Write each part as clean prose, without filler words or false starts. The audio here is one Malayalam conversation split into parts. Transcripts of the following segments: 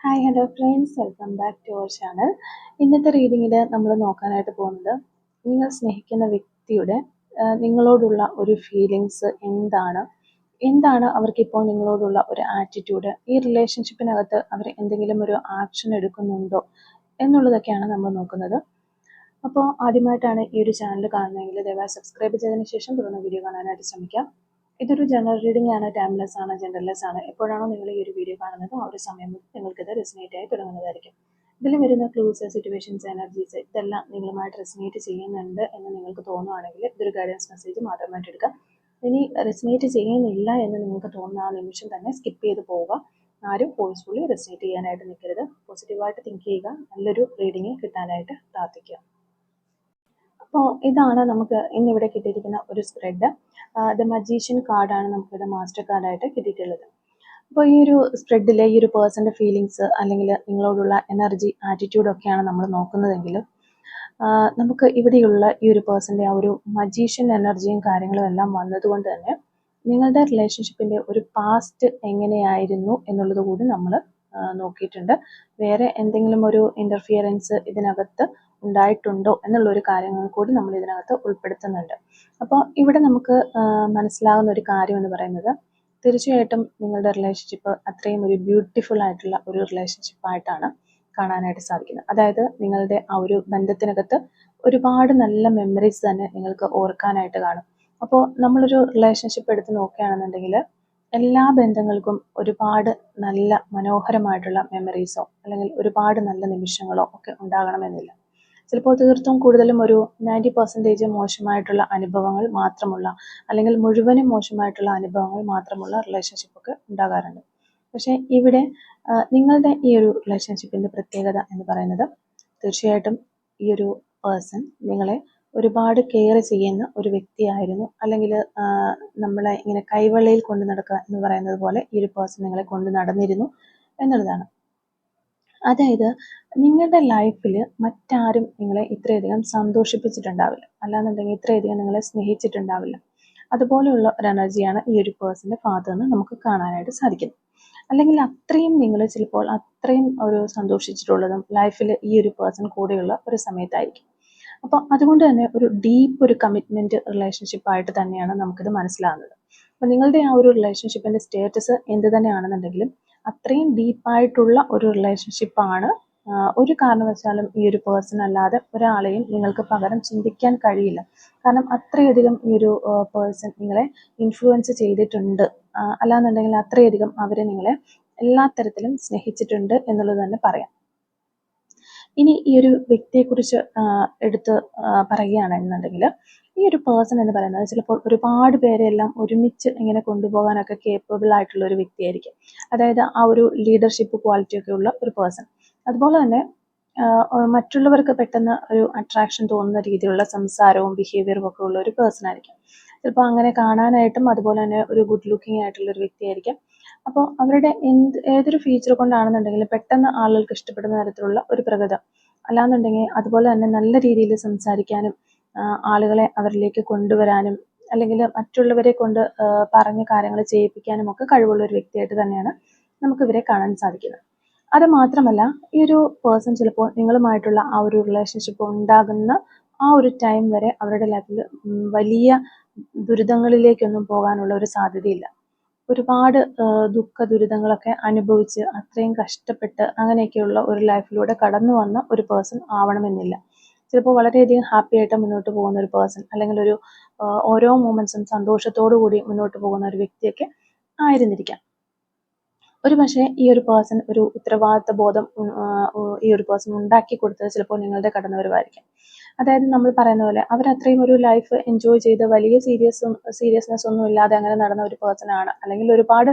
Hi hello friends, welcome back to our channel. ഇന്നത്തെ റീഡിങ്ങിൽ നമ്മൾ നോക്കാനായിട്ട് പോകുന്നത് നിങ്ങൾ സ്നേഹിക്കുന്ന വ്യക്തിയുടെ നിങ്ങളോടുള്ള ഒരു ഫീലിങ്സ് എന്താണ് അവർക്കിപ്പോൾ നിങ്ങളോടുള്ള ഒരു ആറ്റിറ്റ്യൂഡ്, ഈ റിലേഷൻഷിപ്പിനകത്ത് അവർ എന്തെങ്കിലും ഒരു ആക്ഷൻ എടുക്കുന്നുണ്ടോ എന്നുള്ളതൊക്കെയാണ് നമ്മൾ നോക്കുന്നത്. അപ്പോൾ ആദ്യമായിട്ടാണ് ഈ ഒരു ചാനൽ കാണുന്നതെങ്കിൽ ദയവായി സബ്സ്ക്രൈബ് ചെയ്തതിന് ശേഷം തുടർന്ന് വീഡിയോ കാണാനായിട്ട് ശ്രമിക്കാം. ഇതൊരു ജനറൽ റീഡിംഗ് ആണ്, ടൈംലെസ് ആണ്, ജെൻഡർലെസ് ആണ്. എപ്പോഴാണോ നിങ്ങൾ ഈ ഒരു വീഡിയോ കാണുന്നത് ആ ഒരു സമയം മുതൽ നിങ്ങൾക്കിത് റെസിനേറ്റ് ആയി തുടങ്ങുന്നതായിരിക്കും. ഇതിൽ വരുന്ന ക്ലൂസ്, സിറ്റുവേഷൻസ്, എനർജീസ് ഇതെല്ലാം നിങ്ങളുമായിട്ട് റെസിനേറ്റ് ചെയ്യുന്നുണ്ട് എന്ന് നിങ്ങൾക്ക് തോന്നുവാണെങ്കിൽ ഇതൊരു ഗൈഡൻസ് മെസ്സേജ് മാത്രമായിട്ട് എടുക്കുക. ഇനി റെസിനേറ്റ് ചെയ്യുന്നില്ല എന്ന് നിങ്ങൾക്ക് തോന്നുന്ന ആ നിമിഷം തന്നെ സ്കിപ്പ് ചെയ്ത് പോവുക. ആരും ഫോഴ്സ്ഫുള്ളി റെസിനേറ്റ് ചെയ്യാനായിട്ട് നിൽക്കരുത്. പോസിറ്റീവായിട്ട് തിങ്ക് ചെയ്യുക. നല്ലൊരു റീഡിങ് കിട്ടാനായിട്ട് പ്രാർത്ഥിക്കുക. അപ്പോൾ ഇതാണ് നമുക്ക് ഇന്നിവിടെ കിട്ടിയിരിക്കുന്ന ഒരു സ്പ്രെഡ്. ദ മജീഷ്യൻ കാർഡാണ് നമുക്കിവിടെ മാസ്റ്റർ കാർഡായിട്ട് കിട്ടിയിട്ടുള്ളത്. അപ്പോൾ ഈ ഒരു സ്പ്രെഡിൽ ഈ ഒരു പേഴ്സൻ്റെ ഫീലിങ്സ് അല്ലെങ്കിൽ നിങ്ങളോടുള്ള എനർജി, ആറ്റിറ്റ്യൂഡ് ഒക്കെയാണ് നമ്മൾ നോക്കുന്നതെങ്കിൽ നമുക്ക് ഇവിടെയുള്ള ഈ ഒരു പേഴ്സൻ്റെ ആ ഒരു മജീഷ്യൻ എനർജിയും കാര്യങ്ങളും എല്ലാം വന്നതുകൊണ്ട് തന്നെ നിങ്ങളുടെ റിലേഷൻഷിപ്പിൻ്റെ ഒരു പാസ്റ്റ് എങ്ങനെയായിരുന്നു എന്നുള്ളത് കൂടി നമ്മൾ നോക്കിയിട്ടുണ്ട്. വേറെ എന്തെങ്കിലും ഒരു ഇൻ്റർഫിയറൻസ് ഇതിനകത്ത് ഉണ്ടായിട്ടുണ്ടോ എന്നുള്ളൊരു കാര്യങ്ങൾ കൂടി നമ്മൾ ഇതിനകത്ത് ഉൾപ്പെടുത്തുന്നുണ്ട്. അപ്പോൾ ഇവിടെ നമുക്ക് മനസ്സിലാകുന്ന ഒരു കാര്യം എന്ന് പറയുന്നത്, തീർച്ചയായിട്ടും നിങ്ങളുടെ റിലേഷൻഷിപ്പ് അത്രയും ഒരു ബ്യൂട്ടിഫുൾ ആയിട്ടുള്ള ഒരു റിലേഷൻഷിപ്പായിട്ടാണ് കാണാനായിട്ട് സാധിക്കുന്നത്. അതായത് നിങ്ങളുടെ ആ ഒരു ബന്ധത്തിനകത്ത് ഒരുപാട് നല്ല മെമ്മറീസ് തന്നെ നിങ്ങൾക്ക് ഓർക്കാനായിട്ട് കാണും. അപ്പോൾ നമ്മളൊരു റിലേഷൻഷിപ്പ് എടുത്ത് നോക്കുകയാണെന്നുണ്ടെങ്കിൽ എല്ലാ ബന്ധങ്ങൾക്കും ഒരുപാട് നല്ല മനോഹരമായിട്ടുള്ള മെമ്മറീസോ അല്ലെങ്കിൽ ഒരുപാട് നല്ല നിമിഷങ്ങളോ ഒക്കെ ഉണ്ടാകണമെന്നില്ല. ചിലപ്പോൾ തീർത്തും കൂടുതലും ഒരു 90% മോശമായിട്ടുള്ള അനുഭവങ്ങൾ മാത്രമുള്ള അല്ലെങ്കിൽ മുഴുവനും മോശമായിട്ടുള്ള അനുഭവങ്ങൾ മാത്രമുള്ള റിലേഷൻഷിപ്പൊക്കെ ഉണ്ടാകാറുണ്ട്. പക്ഷേ ഇവിടെ നിങ്ങളുടെ ഈ ഒരു റിലേഷൻഷിപ്പിൻ്റെ പ്രത്യേകത എന്ന് പറയുന്നത്, തീർച്ചയായിട്ടും ഈ ഒരു പേഴ്സൺ നിങ്ങളെ ഒരുപാട് കെയർ ചെയ്യുന്ന ഒരു വ്യക്തിയായിരുന്നു. അല്ലെങ്കിൽ നമ്മളെ ഇങ്ങനെ കൈവെള്ളയിൽ കൊണ്ട് നടക്കുക എന്ന് പറയുന്നത് പോലെ ഈ ഒരു പേഴ്സൺ നിങ്ങളെ കൊണ്ട് നടന്നിരുന്നു എന്നുള്ളതാണ്. അതായത് നിങ്ങളുടെ ലൈഫിൽ മറ്റാരും നിങ്ങളെ ഇത്രയധികം സന്തോഷിപ്പിച്ചിട്ടുണ്ടാവില്ല, അല്ലാന്നുണ്ടെങ്കിൽ ഇത്രയധികം നിങ്ങളെ സ്നേഹിച്ചിട്ടുണ്ടാവില്ല. അതുപോലെയുള്ള ഒരു എനർജിയാണ് ഈ ഒരു പേഴ്സൻ്റെ ഭാഗത്ത് നിന്ന് നമുക്ക് കാണാനായിട്ട് സാധിക്കുന്നത്. അല്ലെങ്കിൽ അത്രയും നിങ്ങൾ ചിലപ്പോൾ അത്രയും ഒരു സന്തോഷിച്ചിട്ടുള്ളതും ലൈഫിൽ ഈ ഒരു പേഴ്സൺ കൂടെയുള്ള ഒരു സമയത്തായിരിക്കും. അപ്പോൾ അതുകൊണ്ട് തന്നെ ഒരു ഡീപ്പ് ഒരു കമ്മിറ്റ്മെൻറ്റ് റിലേഷൻഷിപ്പായിട്ട് തന്നെയാണ് നമുക്കിത് മനസ്സിലാകുന്നത്. അപ്പോൾ നിങ്ങളുടെ ആ ഒരു റിലേഷൻഷിപ്പിൻ്റെ സ്റ്റേറ്റസ് എന്ത് തന്നെയാണെന്നുണ്ടെങ്കിലും അത്രയും ഡീപ്പായിട്ടുള്ള ഒരു റിലേഷൻഷിപ്പാണ്. ഒരു കാരണവശാലും ഈ ഒരു പേഴ്സൺ അല്ലാതെ ഒരാളെയും നിങ്ങൾക്ക് പകരം ചിന്തിക്കാൻ കഴിയില്ല. കാരണം അത്രയധികം ഈ ഒരു പേഴ്സൺ നിങ്ങളെ ഇൻഫ്ലുവൻസ് ചെയ്തിട്ടുണ്ട്. അല്ലാന്നുണ്ടെങ്കിൽ അത്രയധികം അവർ നിങ്ങളെ എല്ലാ തരത്തിലും സ്നേഹിച്ചിട്ടുണ്ട് എന്നുള്ളത് തന്നെ പറയാം. ഇനി ഈ ഒരു വ്യക്തിയെക്കുറിച്ച് എടുത്ത് പറയുകയാണെന്നുണ്ടെങ്കിൽ, ഈ ഒരു പേഴ്സൺ എന്ന് പറയുന്നത് ചിലപ്പോൾ ഒരുപാട് പേരെല്ലാം ഒരുമിച്ച് ഇങ്ങനെ കൊണ്ടുപോകാനൊക്കെ കേപ്പബിൾ ആയിട്ടുള്ള ഒരു വ്യക്തിയായിരിക്കും. അതായത് ആ ഒരു ലീഡർഷിപ്പ് ക്വാളിറ്റി ഒക്കെ ഉള്ള ഒരു പേഴ്സൺ. അതുപോലെ തന്നെ മറ്റുള്ളവർക്ക് പെട്ടെന്ന് ഒരു അട്രാക്ഷൻ തോന്നുന്ന രീതിയിലുള്ള സംസാരവും ബിഹേവിയറും ഒക്കെ ഉള്ള ഒരു പേഴ്സൺ ആയിരിക്കും. ചിലപ്പോൾ അങ്ങനെ കാണാനായിട്ടും അതുപോലെ തന്നെ ഒരു ഗുഡ് ലുക്കിംഗ് ആയിട്ടുള്ള ഒരു വ്യക്തിയായിരിക്കും. അപ്പോൾ അവരുടെ ഏതൊരു ഫീച്ചർ കൊണ്ടാണെന്നുണ്ടെങ്കിലും പെട്ടെന്ന് ആളുകൾക്ക് ഇഷ്ടപ്പെടുന്ന തരത്തിലുള്ള ഒരു പ്രകൃതം, അല്ലാന്നുണ്ടെങ്കിൽ അതുപോലെ തന്നെ നല്ല രീതിയിൽ സംസാരിക്കാനും ആളുകളെ അവരിലേക്ക് കൊണ്ടുവരാനും അല്ലെങ്കിൽ മറ്റുള്ളവരെ കൊണ്ട് പറഞ്ഞ കാര്യങ്ങൾ ചെയ്യിപ്പിക്കാനും ഒക്കെ കഴിവുള്ള ഒരു വ്യക്തിയായിട്ട് തന്നെയാണ് നമുക്കിവരെ കാണാൻ സാധിക്കുന്നത്. അത് മാത്രമല്ല, ഈ ഒരു പേഴ്സൺ ചിലപ്പോൾ നിങ്ങളുമായിട്ടുള്ള ആ ഒരു റിലേഷൻഷിപ്പ് ഉണ്ടാകുന്ന ആ ഒരു ടൈം വരെ അവരുടെ ലൈഫിൽ വലിയ ദുരിതങ്ങളിലേക്കൊന്നും പോകാനുള്ള ഒരു സാധ്യതയില്ല. ഒരുപാട് ദുഃഖ ദുരിതങ്ങളൊക്കെ അനുഭവിച്ച് അത്രയും കഷ്ടപ്പെട്ട് അങ്ങനെയൊക്കെയുള്ള ഒരു ലൈഫിലൂടെ കടന്നു വന്ന ഒരു പേഴ്സൺ ആവണമെന്നില്ല. ചിലപ്പോൾ വളരെയധികം ഹാപ്പി ആയിട്ട് മുന്നോട്ട് പോകുന്ന ഒരു പേഴ്സൺ, അല്ലെങ്കിൽ ഒരു ഓരോ മൊമെൻറ്റ്സും സന്തോഷത്തോടു കൂടി മുന്നോട്ട് പോകുന്ന ഒരു വ്യക്തിയൊക്കെ ആയിരുന്നിരിക്കാം. ഒരു പക്ഷേ ഈ ഒരു പേഴ്സൺ ഒരു ഉത്തരവാദിത്ത ബോധം ഈ ഒരു പേഴ്സൺ ഉണ്ടാക്കി കൊടുത്തത് ചിലപ്പോൾ നിങ്ങളുടെ കടന്നുവരവായിരിക്കും. അതായത് നമ്മൾ പറയുന്ന പോലെ അവരത്രയും ഒരു ലൈഫ് എൻജോയ് ചെയ്ത് വലിയ സീരിയസ്നെസ് ഒന്നും ഇല്ലാതെ അങ്ങനെ നടന്ന ഒരു പേഴ്സൺ ആണ്, അല്ലെങ്കിൽ ഒരുപാട്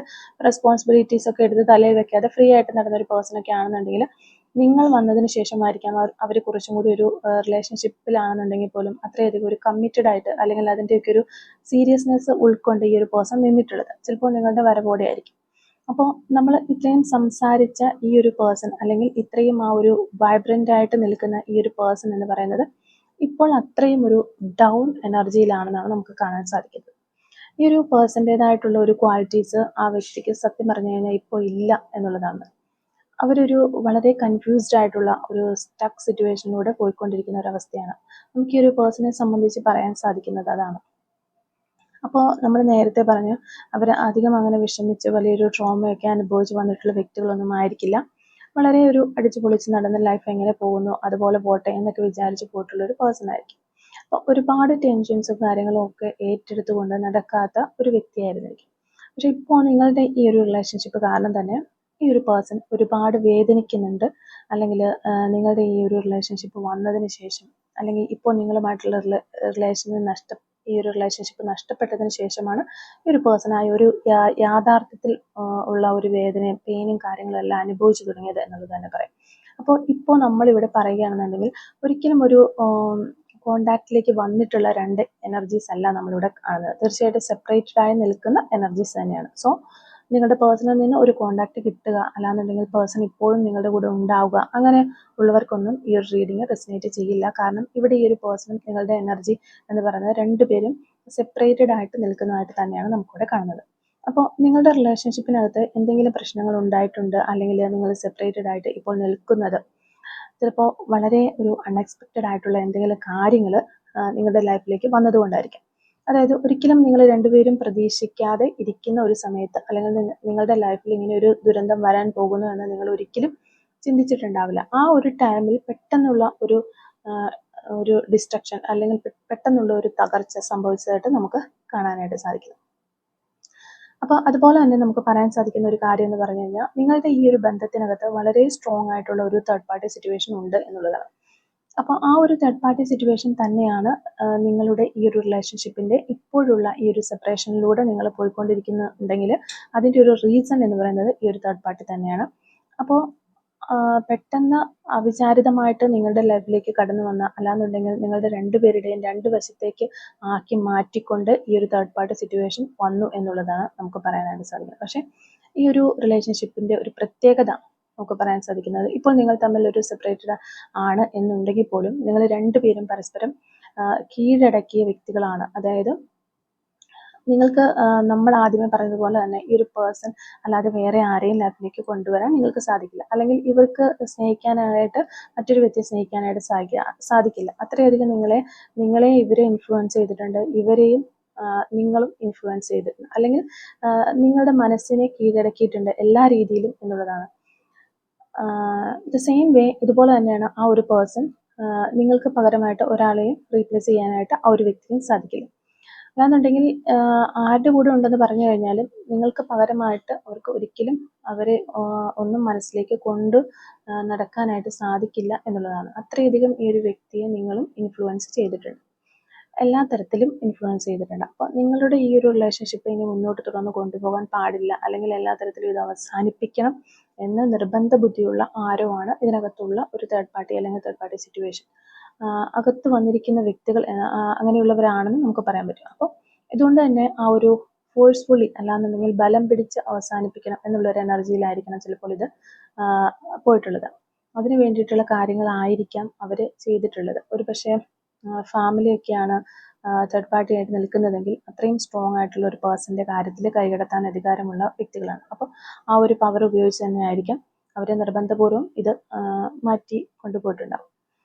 റെസ്പോൺസിബിലിറ്റീസ് ഒക്കെ എടുത്ത് തലയിൽ വെക്കാതെ ഫ്രീ ആയിട്ട് നടന്ന ഒരു പേഴ്സൺ ഒക്കെ ആണെന്നുണ്ടെങ്കിൽ, നിങ്ങൾ വന്നതിന് ശേഷമായിരിക്കാം അവർ കുറച്ചും കൂടി ഒരു റിലേഷൻഷിപ്പിലാണെന്നുണ്ടെങ്കിൽ പോലും അത്രയധികം ഒരു കമ്മിറ്റഡ് ആയിട്ട് അല്ലെങ്കിൽ അതിൻ്റെയൊക്കെ ഒരു സീരിയസ്നെസ് ഉൾക്കൊണ്ട് ഈ ഒരു പേഴ്സൺ നിന്നിട്ടുള്ളത് ചിലപ്പോൾ നിങ്ങളുടെ വരവോടെ ആയിരിക്കും. അപ്പോൾ നമ്മൾ ഇത്രയും സംസാരിച്ച ഈ ഒരു പേഴ്സൺ, അല്ലെങ്കിൽ ഇത്രയും ആ ഒരു വൈബ്രൻ്റ് ആയിട്ട് നിൽക്കുന്ന ഈ ഒരു പേഴ്സൺ എന്ന് പറയുന്നത് ഇപ്പോൾ അത്രയും ഒരു ഡൗൺ എനർജിയിലാണെന്നാണ് നമുക്ക് കാണാൻ സാധിക്കുന്നത്. ഈ ഒരു പേഴ്സൻ്റേതായിട്ടുള്ള ഒരു ക്വാളിറ്റീസ് ആ വ്യക്തിക്ക് സത്യം പറഞ്ഞു കഴിഞ്ഞാൽ ഇപ്പോൾ ഇല്ല എന്നുള്ളതാണ്. അവരൊരു വളരെ കൺഫ്യൂസ്ഡ് ആയിട്ടുള്ള ഒരു സ്റ്റക്ക് സിറ്റുവേഷനിലൂടെ പോയിക്കൊണ്ടിരിക്കുന്ന ഒരു അവസ്ഥയാണ്. നമുക്ക് ഈ ഒരു പേഴ്സണെ സംബന്ധിച്ച് പറയാൻ സാധിക്കുന്നത് അതാണ്. അപ്പോൾ നമ്മൾ നേരത്തെ പറഞ്ഞു, അവർ അധികം അങ്ങനെ വിഷമിച്ച് വലിയൊരു ട്രോമയൊക്കെ അനുഭവിച്ച് വന്നിട്ടുള്ള വ്യക്തികളൊന്നും ആയിരിക്കില്ല. വളരെ ഒരു അടിച്ചു പൊളിച്ച് നടന്ന ലൈഫ് എങ്ങനെ പോകുന്നു അതുപോലെ പോട്ടെ എന്നൊക്കെ വിചാരിച്ച് പോയിട്ടുള്ള ഒരു പേഴ്സൺ ആയിരിക്കും. അപ്പോൾ ഒരുപാട് ടെൻഷൻസും കാര്യങ്ങളും ഒക്കെ ഏറ്റെടുത്തുകൊണ്ട് നടക്കാത്ത ഒരു വ്യക്തിയായിരുന്നിരിക്കും. പക്ഷെ ഇപ്പോൾ നിങ്ങളുടെ ഈ ഒരു റിലേഷൻഷിപ്പ് കാരണം തന്നെ ഈ ഒരു പേഴ്സൺ ഒരുപാട് വേദനിക്കുന്നുണ്ട്. അല്ലെങ്കിൽ നിങ്ങളുടെ ഈ ഒരു റിലേഷൻഷിപ്പ് വന്നതിന് ശേഷം, അല്ലെങ്കിൽ ഇപ്പോൾ നിങ്ങളുമായിട്ടുള്ള ഈ ഒരു റിലേഷൻഷിപ്പ് നഷ്ടപ്പെട്ടതിന് ശേഷമാണ് ഈ ഒരു പേഴ്സൺ ആയ ഒരു യാഥാർത്ഥ്യത്തിൽ ഉള്ള ഒരു വേദനയും പെയിനും കാര്യങ്ങളും എല്ലാം അനുഭവിച്ചു തുടങ്ങിയത് എന്നുള്ളത് തന്നെ പറയാം. അപ്പോൾ ഇപ്പോൾ നമ്മളിവിടെ പറയുകയാണെന്നുണ്ടെങ്കിൽ ഒരിക്കലും ഒരു കോണ്ടാക്റ്റിലേക്ക് വന്നിട്ടുള്ള രണ്ട് എനർജീസ് അല്ല നമ്മളിവിടെ കാണുന്നത്. തീർച്ചയായിട്ടും സെപ്പറേറ്റഡ് ആയി നിൽക്കുന്ന എനർജീസ് തന്നെയാണ്. സോ നിങ്ങളുടെ പേഴ്സണിൽ നിന്ന് ഒരു കോണ്ടാക്ട് കിട്ടുക, അല്ലാന്നുണ്ടെങ്കിൽ പേഴ്സൺ ഇപ്പോഴും നിങ്ങളുടെ കൂടെ ഉണ്ടാവുക, അങ്ങനെ ഉള്ളവർക്കൊന്നും ഈ ഒരു റീഡിങ് റെസിനേറ്റ് ചെയ്യില്ല. കാരണം ഇവിടെ ഈ ഒരു പേഴ്സണും നിങ്ങളുടെ എനർജി എന്ന് പറയുന്നത് രണ്ടുപേരും സെപ്പറേറ്റഡ് ആയിട്ട് നിൽക്കുന്നതായിട്ട് തന്നെയാണ് നമുക്കിവിടെ കാണുന്നത്. അപ്പോൾ നിങ്ങളുടെ റിലേഷൻഷിപ്പിനകത്ത് എന്തെങ്കിലും പ്രശ്നങ്ങൾ ഉണ്ടായിട്ടുണ്ട്, അല്ലെങ്കിൽ നിങ്ങൾ സെപ്പറേറ്റഡ് ആയിട്ട് ഇപ്പോൾ നിൽക്കുന്നത് ചിലപ്പോൾ വളരെ ഒരു അൺഎക്സ്പെക്റ്റഡ് ആയിട്ടുള്ള എന്തെങ്കിലും കാര്യങ്ങൾ നിങ്ങളുടെ ലൈഫിലേക്ക് വന്നതുകൊണ്ടായിരിക്കും. അതായത് ഒരിക്കലും നിങ്ങൾ രണ്ടുപേരും പ്രതീക്ഷിക്കാതെ ഇരിക്കുന്ന ഒരു സമയത്ത്, അല്ലെങ്കിൽ നിങ്ങളുടെ ലൈഫിൽ ഇങ്ങനെ ഒരു ദുരന്തം വരാൻ പോകുന്നു എന്ന് നിങ്ങൾ ഒരിക്കലും ചിന്തിച്ചിട്ടുണ്ടാവില്ല. ആ ഒരു ടൈമിൽ പെട്ടെന്നുള്ള ഒരു ഡിസ്ട്രക്ഷൻ, അല്ലെങ്കിൽ പെട്ടെന്നുള്ള ഒരു തകർച്ച സംഭവിച്ചതായിട്ട് നമുക്ക് കാണാനായിട്ട് സാധിക്കും. അപ്പോൾ അതുപോലെ തന്നെ നമുക്ക് പറയാൻ സാധിക്കുന്ന ഒരു കാര്യം എന്ന് പറഞ്ഞു കഴിഞ്ഞാൽ, നിങ്ങളുടെ ഈ ഒരു ബന്ധത്തിനകത്ത് വളരെ സ്ട്രോങ് ആയിട്ടുള്ള ഒരു തേർഡ് പാർട്ടി സിറ്റുവേഷൻ ഉണ്ട് എന്നുള്ളതാണ്. അപ്പോൾ ആ ഒരു തേർഡ് പാർട്ടി സിറ്റുവേഷൻ തന്നെയാണ് നിങ്ങളുടെ ഈ ഒരു റിലേഷൻഷിപ്പിന്റെ ഇപ്പോഴുള്ള ഈ ഒരു സെപ്പറേഷനിലൂടെ നിങ്ങൾ പോയിക്കൊണ്ടിരിക്കുന്നുണ്ടെങ്കിൽ അതിൻ്റെ ഒരു റീസൺ എന്ന് പറയുന്നത് ഈ ഒരു തേർഡ് പാർട്ടി തന്നെയാണ്. അപ്പോൾ പെട്ടെന്ന് അവിചാരിതമായിട്ട് നിങ്ങളുടെ ലൈഫിലേക്ക് കടന്നു വന്ന, അല്ലാന്നുണ്ടെങ്കിൽ നിങ്ങളുടെ രണ്ടുപേരുടെയും രണ്ട് വശത്തേക്ക് ആക്കി മാറ്റിക്കൊണ്ട് ഈ ഒരു തേർഡ് പാർട്ടി സിറ്റുവേഷൻ വന്നു എന്നുള്ളതാണ് നമുക്ക് പറയാനായിട്ട് സാധിക്കുന്നത്. പക്ഷേ ഈ ഒരു റിലേഷൻഷിപ്പിന്റെ ഒരു പ്രത്യേകത നമുക്ക് പറയാൻ സാധിക്കുന്നത്, ഇപ്പോൾ നിങ്ങൾ തമ്മിൽ ഒരു സെപ്പറേറ്റഡ് ആണ് എന്നുണ്ടെങ്കിൽ പോലും നിങ്ങൾ രണ്ടുപേരും പരസ്പരം കീഴടക്കിയ വ്യക്തികളാണ്. അതായത് നിങ്ങൾക്ക് നമ്മൾ ആദ്യമേ പറഞ്ഞതുപോലെ തന്നെ ഈ ഒരു പേഴ്സൺ അല്ലാതെ വേറെ ആരെയും ലൈഫിലേക്ക് കൊണ്ടുവരാൻ നിങ്ങൾക്ക് സാധിക്കില്ല. അല്ലെങ്കിൽ ഇവർക്ക് സ്നേഹിക്കാനായിട്ട് മറ്റൊരു വ്യക്തിയെ സ്നേഹിക്കാനായിട്ട് സാധിക്കില്ല. അത്രയധികം നിങ്ങളെ ഇവരെ ഇൻഫ്ലുവൻസ് ചെയ്തിട്ടുണ്ട്, ഇവരെയും നിങ്ങളും ഇൻഫ്ലുവൻസ് ചെയ്തിട്ടുണ്ട്, അല്ലെങ്കിൽ നിങ്ങളുടെ മനസ്സിനെ കീഴടക്കിയിട്ടുണ്ട് എല്ലാ രീതിയിലും എന്നുള്ളതാണ്. ദ സെയിം വേ ഇതുപോലെ തന്നെയാണ് ആ ഒരു പേഴ്സൺ നിങ്ങൾക്ക് പകരമായിട്ട് ഒരാളെയും റീപ്ലേസ് ചെയ്യാനായിട്ട് ആ ഒരു വ്യക്തിക്കും സാധിക്കില്ല. അല്ലാന്നുണ്ടെങ്കിൽ ആരുടെ കൂടെ ഉണ്ടെന്ന് പറഞ്ഞു കഴിഞ്ഞാലും നിങ്ങൾക്ക് പകരമായിട്ട് അവർക്ക് ഒരിക്കലും അവരെ ഒന്നും മനസ്സിലേക്ക് കൊണ്ട് നടക്കാനായിട്ട് സാധിക്കില്ല എന്നുള്ളതാണ്. അത്രയധികം ഈ ഒരു വ്യക്തിയെ നിങ്ങളും ഇൻഫ്ലുവൻസ് ചെയ്തിട്ടുണ്ട്, എല്ലാ തരത്തിലും ഇൻഫ്ലുവൻസ് ചെയ്തിട്ടുണ്ട്. അപ്പോൾ നിങ്ങളുടെ ഈ ഒരു റിലേഷൻഷിപ്പ് ഇനി മുന്നോട്ട് തുടർന്ന് കൊണ്ടുപോകാൻ പാടില്ല, അല്ലെങ്കിൽ എല്ലാ തരത്തിലും ഇത് അവസാനിപ്പിക്കണം എന്ന് നിർബന്ധ ബുദ്ധിയുള്ള ആരോ ആണ് ഇതിനകത്തുള്ള ഒരു തേർഡ് പാർട്ടി, അല്ലെങ്കിൽ തേർഡ് പാർട്ടി സിറ്റുവേഷൻ അകത്ത് വന്നിരിക്കുന്ന വ്യക്തികൾ അങ്ങനെയുള്ളവരാണെന്ന് നമുക്ക് പറയാൻ പറ്റും. അപ്പോൾ ഇതുകൊണ്ട് തന്നെ ആ ഒരു ഫോഴ്സ്ഫുള്ളി, അല്ലാന്നുണ്ടെങ്കിൽ ബലം പിടിച്ച് അവസാനിപ്പിക്കണം എന്നുള്ളൊരു എനർജിയിലായിരിക്കണം ചിലപ്പോൾ ഇത് പോയിട്ടുള്ളത്. അതിന് വേണ്ടിയിട്ടുള്ള കാര്യങ്ങളായിരിക്കാം അവർ ചെയ്തിട്ടുള്ളത്. ഒരു പക്ഷേ ഫാമിലിയൊക്കെയാണ് തേർഡ് പാർട്ടി ആയിട്ട് നിൽക്കുന്നതെങ്കിൽ അത്രയും സ്ട്രോങ് ആയിട്ടുള്ള ഒരു പേഴ്സൻ്റെ കാര്യത്തിൽ കൈകടത്താൻ അധികാരമുള്ള വ്യക്തികളാണ്. അപ്പോൾ ആ ഒരു പവർ ഉപയോഗിച്ച് തന്നെ ആയിരിക്കാം അവരെ നിർബന്ധപൂർവ്വം ഇത് മാറ്റി കൊണ്ടുപോയിട്ടുണ്ടാവും.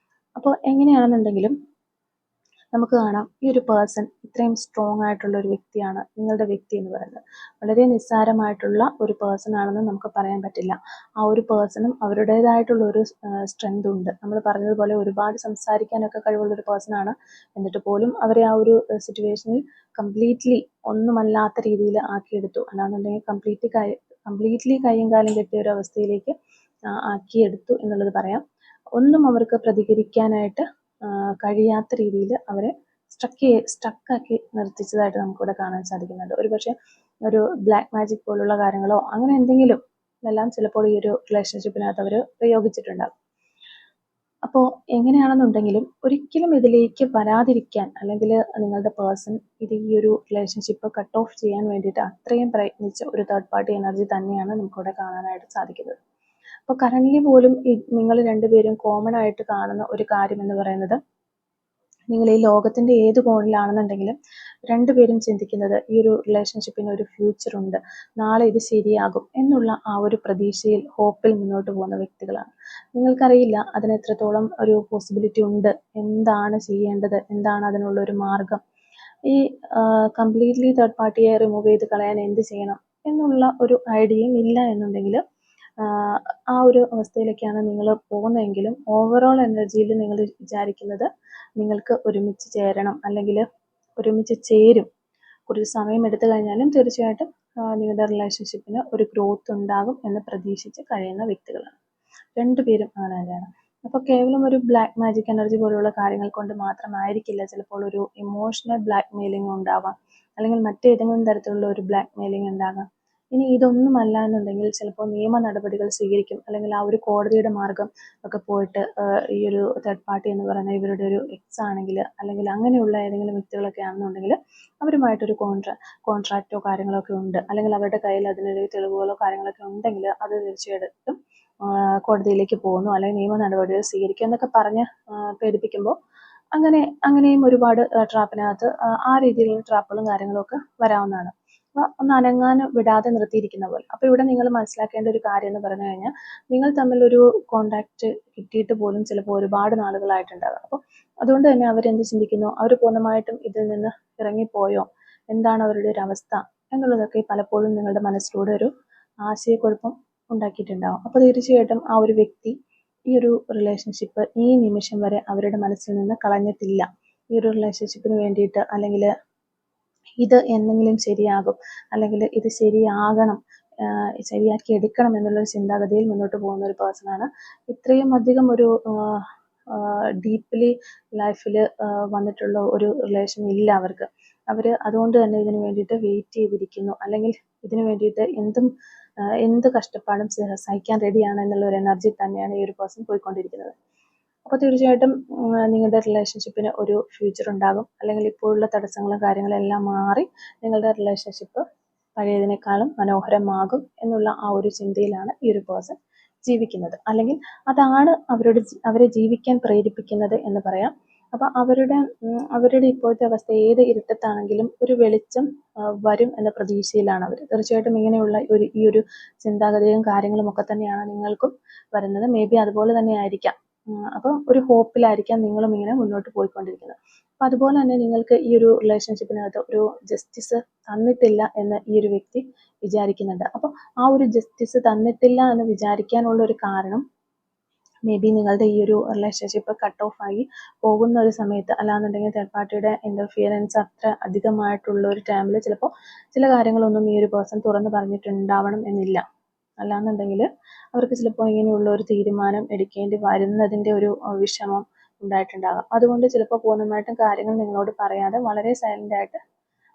അപ്പോൾ എങ്ങനെയാണെന്നുണ്ടെങ്കിലും നമുക്ക് കാണാം ഈ ഒരു പേഴ്സൺ ഇത്രയും സ്ട്രോങ് ആയിട്ടുള്ള ഒരു വ്യക്തിയാണ്. നിങ്ങളുടെ വ്യക്തി എന്ന് പറയുന്നത് വളരെ നിസ്സാരമായിട്ടുള്ള ഒരു പേഴ്സൺ ആണെന്ന് നമുക്ക് പറയാൻ പറ്റില്ല. ആ ഒരു പേഴ്സണും അവരുടേതായിട്ടുള്ള ഒരു സ്ട്രെങ്ത് ഉണ്ട്. നമ്മൾ പറഞ്ഞതുപോലെ ഒരുപാട് സംസാരിക്കാനൊക്കെ കഴിവുള്ള ഒരു പേഴ്സൺ ആണ്. എന്നിട്ട് പോലും അവരെ ആ ഒരു സിറ്റുവേഷനിൽ കംപ്ലീറ്റ്ലി ഒന്നുമല്ലാത്ത രീതിയിൽ ആക്കിയെടുത്തു. അല്ലാന്നുണ്ടെങ്കിൽ കംപ്ലീറ്റ്ലി കൈയും കാലും കെട്ടിയ ഒരു അവസ്ഥയിലേക്ക് ആക്കിയെടുത്തു എന്നുള്ളത് പറയാം. ഒന്നും അവർക്ക് പ്രതികരിക്കാനായിട്ട് കഴിയാത്ത രീതിയിൽ അവരെ സ്റ്റക്കാക്കി നിർത്തിച്ചതായിട്ട് നമുക്കിവിടെ കാണാൻ സാധിക്കുന്നുണ്ട്. ഒരുപക്ഷെ ഒരു ബ്ലാക്ക് മാജിക് പോലുള്ള കാര്യങ്ങളോ അങ്ങനെ എന്തെങ്കിലും എല്ലാം ചിലപ്പോൾ ഈ ഒരു റിലേഷൻഷിപ്പിനകത്ത് അവർ പ്രയോഗിച്ചിട്ടുണ്ടാകും. അപ്പോൾ എങ്ങനെയാണെന്നുണ്ടെങ്കിലും ഒരിക്കലും ഇതിലേക്ക് വരാതിരിക്കാൻ, അല്ലെങ്കിൽ നിങ്ങളുടെ പേഴ്സൺ ഈ ഒരു റിലേഷൻഷിപ്പ് കട്ട് ഓഫ് ചെയ്യാൻ വേണ്ടിയിട്ട് അത്രയും പ്രയത്നിച്ച ഒരു തേർഡ് പാർട്ടി എനർജി തന്നെയാണ് നമുക്കിവിടെ കാണാനായിട്ട് സാധിക്കുന്നത്. അപ്പോൾ കറൻ്റ്ലി പോലും നിങ്ങൾ രണ്ടുപേരും കോമൺ ആയിട്ട് കാണുന്ന ഒരു കാര്യം എന്ന് പറയുന്നത്, നിങ്ങൾ ഈ ലോകത്തിൻ്റെ ഏത് കോണിലാണെന്നുണ്ടെങ്കിലും രണ്ടുപേരും ചിന്തിക്കുന്നത് ഈ ഒരു റിലേഷൻഷിപ്പിന് ഒരു ഫ്യൂച്ചർ ഉണ്ട്, നാളെ ഇത് ശരിയാകും എന്നുള്ള ആ ഒരു പ്രതീക്ഷയിൽ, ഹോപ്പിൽ മുന്നോട്ട് പോകുന്ന വ്യക്തികളാണ്. നിങ്ങൾക്കറിയില്ല അതിന് എത്രത്തോളം ഒരു പോസിബിലിറ്റി ഉണ്ട്, എന്താണ് ചെയ്യേണ്ടത്, എന്താണ് അതിനുള്ള ഒരു മാർഗം, ഈ കംപ്ലീറ്റ്ലി തേർഡ് പാർട്ടിയെ റിമൂവ് ചെയ്ത് കളയാൻ എന്ത് ചെയ്യണം എന്നുള്ള ഒരു ഐഡിയയും ഇല്ല എന്നുണ്ടെങ്കിൽ ആ ഒരു അവസ്ഥയിലേക്കാണ് നിങ്ങൾ പോകുന്നതെങ്കിലും ഓവറോൾ എനർജിയിൽ നിങ്ങൾ വിചാരിക്കുന്നത് നിങ്ങൾക്ക് ഒരുമിച്ച് ചേരണം, അല്ലെങ്കിൽ ഒരുമിച്ച് ചേരും. കുറച്ച് സമയം എടുത്തു കഴിഞ്ഞാലും തീർച്ചയായിട്ടും നിങ്ങളുടെ റിലേഷൻഷിപ്പിന് ഒരു ഗ്രോത്ത് ഉണ്ടാകും എന്ന് പ്രതീക്ഷിച്ച് കഴിയുന്ന വ്യക്തികളാണ് രണ്ടുപേരും. അങ്ങനെ തന്നെയാണ്. അപ്പോൾ കേവലം ഒരു ബ്ലാക്ക് മാജിക് എനർജി പോലുള്ള കാര്യങ്ങൾ കൊണ്ട് മാത്രമായിരിക്കില്ല ചിലപ്പോൾ ഒരു ഇമോഷണൽ ബ്ലാക്ക് മെയിലിംഗ് ഉണ്ടാവാം, അല്ലെങ്കിൽ മറ്റേതെങ്കിലും തരത്തിലുള്ള ഒരു ബ്ലാക്ക് മെയിലിംഗ് ഉണ്ടാകാം. ഇനി ഇതൊന്നുമല്ല എന്നുണ്ടെങ്കിൽ ചിലപ്പോൾ നിയമ നടപടികൾ സ്വീകരിക്കും, അല്ലെങ്കിൽ ആ ഒരു കോടതിയുടെ മാർഗം ഒക്കെ പോയിട്ട് ഈ ഒരു തേർഡ് പാർട്ടി എന്ന് പറയുന്ന ഇവരുടെ ഒരു എക്സ് ആണെങ്കിൽ, അല്ലെങ്കിൽ അങ്ങനെയുള്ള ഏതെങ്കിലും വ്യക്തികളൊക്കെ ആണെന്നുണ്ടെങ്കിൽ അവരുമായിട്ടൊരു കോൺട്രാക്റ്റോ കാര്യങ്ങളോ ഒക്കെ ഉണ്ട്, അല്ലെങ്കിൽ അവരുടെ കയ്യിൽ അതിനൊരു തെളിവുകളോ കാര്യങ്ങളൊക്കെ ഉണ്ടെങ്കിൽ അത് തീർച്ചയായിട്ടും കോടതിയിലേക്ക് പോകുന്നു, അല്ലെങ്കിൽ നിയമ നടപടികൾ സ്വീകരിക്കും എന്നൊക്കെ പറഞ്ഞ് പേടിപ്പിക്കുമ്പോൾ അങ്ങനെയും ഒരുപാട് ട്രാപ്പിനകത്ത് ആ രീതിയിലുള്ള ട്രാപ്പുകളും കാര്യങ്ങളും ഒക്കെ വരാവുന്നതാണ്. അപ്പോൾ ഒന്ന് അനങ്ങാൻ വിടാതെ നിർത്തിയിരിക്കുന്ന പോലെ. അപ്പോൾ ഇവിടെ നിങ്ങൾ മനസ്സിലാക്കേണ്ട ഒരു കാര്യം എന്ന് പറഞ്ഞു കഴിഞ്ഞാൽ, നിങ്ങൾ തമ്മിലൊരു കോണ്ടാക്റ്റ് കിട്ടിയിട്ട് പോലും ചിലപ്പോൾ ഒരുപാട് നാളുകളായിട്ടുണ്ടാകും. അപ്പോൾ അതുകൊണ്ട് തന്നെ അവരെന്ത് ചിന്തിക്കുന്നു, അവർ പൂർണ്ണമായിട്ടും ഇതിൽ നിന്ന് ഇറങ്ങിപ്പോയോ, എന്താണ് അവരുടെ ഒരു അവസ്ഥ എന്നുള്ളതൊക്കെ പലപ്പോഴും നിങ്ങളുടെ മനസ്സിലൂടെ ഒരു ആശയക്കുഴപ്പം ഉണ്ടാക്കിയിട്ടുണ്ടാവും. അപ്പോൾ തീർച്ചയായിട്ടും ആ ഒരു വ്യക്തി ഈ ഒരു റിലേഷൻഷിപ്പ് ഈ നിമിഷം വരെ അവരുടെ മനസ്സിൽ നിന്ന് കളഞ്ഞിട്ടില്ല. ഈ ഒരു റിലേഷൻഷിപ്പിന് വേണ്ടിയിട്ട്, അല്ലെങ്കിൽ ഇത് എന്തെങ്കിലും ശരിയാകും, അല്ലെങ്കിൽ ഇത് ശരിയാകണം, ശരിയാക്കി എടുക്കണം എന്നുള്ളൊരു ചിന്താഗതിയിൽ മുന്നോട്ട് പോകുന്ന ഒരു പേഴ്സണാണ്. ഇത്രയും അധികം ഒരു ഡീപ്ലി ലൈഫിൽ വന്നിട്ടുള്ള ഒരു റിലേഷൻ ഇല്ല അവർക്ക്. അവർ അതുകൊണ്ട് തന്നെ ഇതിന് വേണ്ടിയിട്ട് വെയിറ്റ് ചെയ്തിരിക്കുന്നു, അല്ലെങ്കിൽ ഇതിന് വേണ്ടിയിട്ട് എന്ത് കഷ്ടപ്പാടും സഹിക്കാൻ റെഡിയാണ് എന്നുള്ള ഒരു എനർജി തന്നെയാണ് ഈ ഒരു പേഴ്സൺ പോയിക്കൊണ്ടിരിക്കുന്നത്. അപ്പോൾ തീർച്ചയായിട്ടും നിങ്ങളുടെ റിലേഷൻഷിപ്പിന് ഒരു ഫ്യൂച്ചർ ഉണ്ടാകും, അല്ലെങ്കിൽ ഇപ്പോഴുള്ള തടസ്സങ്ങളും കാര്യങ്ങളും എല്ലാം മാറി നിങ്ങളുടെ റിലേഷൻഷിപ്പ് പഴയതിനേക്കാളും മനോഹരമാകും എന്നുള്ള ആ ഒരു ചിന്തയിലാണ് ഈ ഒരു പേഴ്സൺ ജീവിക്കുന്നത്, അല്ലെങ്കിൽ അതാണ് അവരെ ജീവിക്കാൻ പ്രേരിപ്പിക്കുന്നത് എന്ന് പറയാം. അപ്പോൾ അവരുടെ ഇപ്പോഴത്തെ അവസ്ഥ ഏത് ഇരുട്ടത്താണെങ്കിലും ഒരു വെളിച്ചം വരും എന്ന പ്രതീക്ഷയിലാണ് അവർ. തീർച്ചയായിട്ടും ഇങ്ങനെയുള്ള ഈ ഒരു ചിന്താഗതിയും കാര്യങ്ങളും ഒക്കെ തന്നെയാണ് നിങ്ങൾക്കും വരുന്നത്. മേ ബി അതുപോലെ തന്നെ ആയിരിക്കാം. അപ്പോൾ ഒരു ഹോപ്പിലായിരിക്കാം നിങ്ങളും ഇങ്ങനെ മുന്നോട്ട് പോയിക്കൊണ്ടിരിക്കുന്നത്. അപ്പം അതുപോലെ തന്നെ നിങ്ങൾക്ക് ഈ ഒരു റിലേഷൻഷിപ്പിനകത്ത് ഒരു ജസ്റ്റിസ് തന്നിട്ടില്ല എന്ന് ഈ ഒരു വ്യക്തി വിചാരിക്കുന്നുണ്ട്. അപ്പോൾ ആ ഒരു ജസ്റ്റിസ് തന്നിട്ടില്ല എന്ന് വിചാരിക്കാനുള്ള ഒരു കാരണം മേ ബി നിങ്ങളുടെ ഈ ഒരു റിലേഷൻഷിപ്പ് കട്ട് ഓഫ് ആയി പോകുന്ന ഒരു സമയത്ത്, അല്ലാന്നുണ്ടെങ്കിൽ തേർഡ് പാർട്ടിയുടെ ഇൻ്റർഫിയറൻസ് അത്ര അധികമായിട്ടുള്ള ഒരു ടൈമിൽ ചിലപ്പോൾ ചില കാര്യങ്ങളൊന്നും ഈ ഒരു പേഴ്സൺ തുറന്ന് പറഞ്ഞിട്ടുണ്ടാവണം എന്നില്ല. അല്ലാന്നുണ്ടെങ്കിൽ അവർക്ക് ചിലപ്പോൾ ഇങ്ങനെയുള്ള ഒരു തീരുമാനം എടുക്കേണ്ടി വരുന്നതിൻ്റെ ഒരു വിഷമം ഉണ്ടായിട്ടുണ്ടാകാം. അതുകൊണ്ട് ചിലപ്പോൾ പൂർണ്ണമായിട്ടും കാര്യങ്ങൾ നിങ്ങളോട് പറയാതെ വളരെ സൈലൻ്റായിട്ട്